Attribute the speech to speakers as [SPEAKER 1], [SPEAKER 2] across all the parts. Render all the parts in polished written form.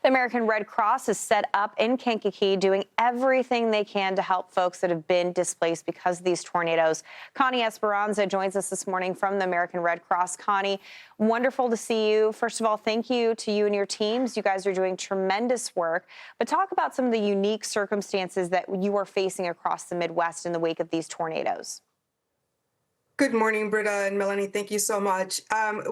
[SPEAKER 1] The American Red Cross is set up in Kankakee, doing everything they can to help folks that have been displaced because of these tornadoes. Connie Esparza joins us this morning from the American Red Cross. Connie, wonderful to see you. First of all, thank you to you and your teams. You guys are doing tremendous work. But talk about some of the unique circumstances that you are facing across the Midwest in the wake of these tornadoes.
[SPEAKER 2] Good morning, Britta and Melanie. Thank you so much.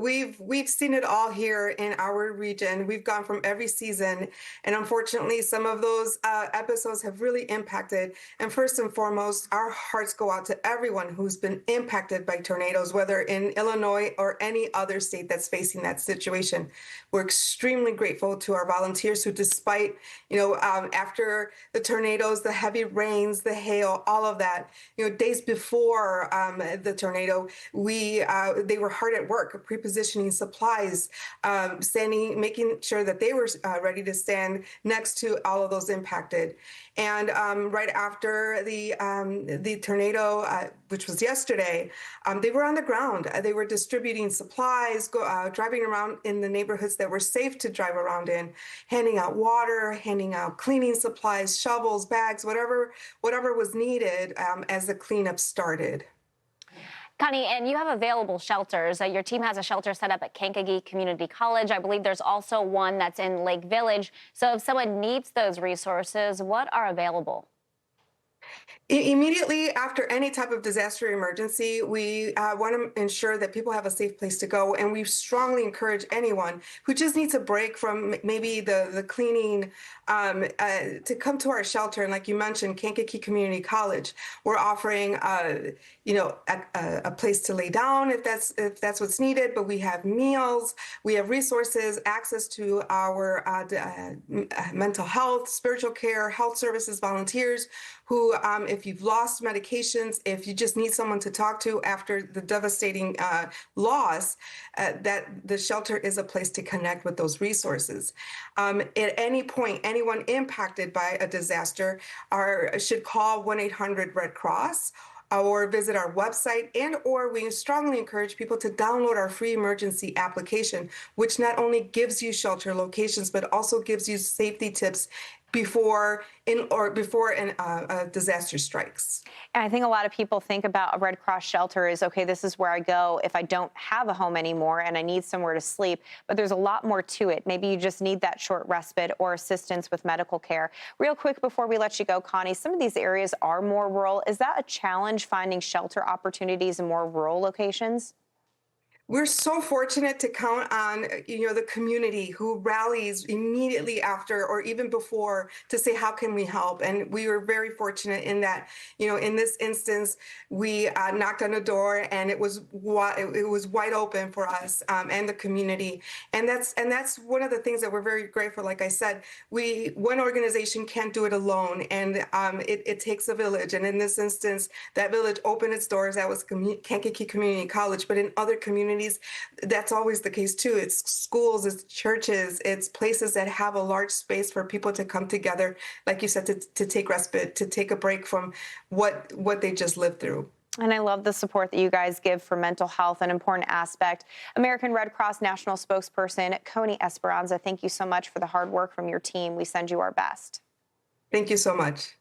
[SPEAKER 2] We've seen it all here in our region. We've gone from every season, and unfortunately, some of those episodes have really impacted. And first and foremost, our hearts go out to everyone who's been impacted by tornadoes, whether in Illinois or any other state that's facing that situation. We're extremely grateful to our volunteers who, despite after the tornadoes, the heavy rains, the hail, all of that, days before the tornado. They were hard at work, pre-positioning supplies, making sure that they were ready to stand next to all of those impacted. And right after the tornado, which was yesterday, they were on the ground. They were distributing supplies, driving around in the neighborhoods that were safe to drive around in, handing out water, handing out cleaning supplies, shovels, bags, whatever was needed as the cleanup started.
[SPEAKER 3] Connie, and you have available shelters. Your team has a shelter set up at Kankakee Community College. I believe there's also one that's in Lake Village. So if someone needs those resources, what are available?
[SPEAKER 2] Immediately after any type of disaster emergency, we want to ensure that people have a safe place to go, and we strongly encourage anyone who just needs a break from maybe the cleaning to come to our shelter. And like you mentioned, Kankakee Community College, we're offering a place to lay down if that's what's needed. But we have meals, we have resources, access to our mental health, spiritual care, health services volunteers who, if you've lost medications, if you just need someone to talk to after the devastating loss, that the shelter is a place to connect with those resources. At any point, anyone impacted by a disaster should call 1-800-RED-CROSS or visit our website, or we strongly encourage people to download our free emergency application, which not only gives you shelter locations, but also gives you safety tips before a disaster strikes.
[SPEAKER 1] And I think a lot of people think about a Red Cross shelter is, okay, this is where I go if I don't have a home anymore and I need somewhere to sleep. But there's a lot more to it. Maybe you just need that short respite or assistance with medical care. Real quick before we let you go, Connie, some of these areas are more rural. Is that a challenge, finding shelter opportunities in more rural locations?
[SPEAKER 2] We're so fortunate to count on, the community who rallies immediately after or even before to say, how can we help? And we were very fortunate in that, in this instance, we knocked on the door and it was wide open for us and the community. And that's one of the things that we're very grateful. Like I said, one organization can't do it alone, and it takes a village. And in this instance, that village opened its doors. That was Kankakee Community College, but in other communities, that's always the case too. It's schools, it's churches, it's places that have a large space for people to come together, like you said, to take respite, to take a break from what they just lived through.
[SPEAKER 1] And I love the support that you guys give for mental health, an important aspect. American Red Cross National Spokesperson Connie Esparza, thank you so much for the hard work from your team. We send you our best.
[SPEAKER 2] Thank you so much.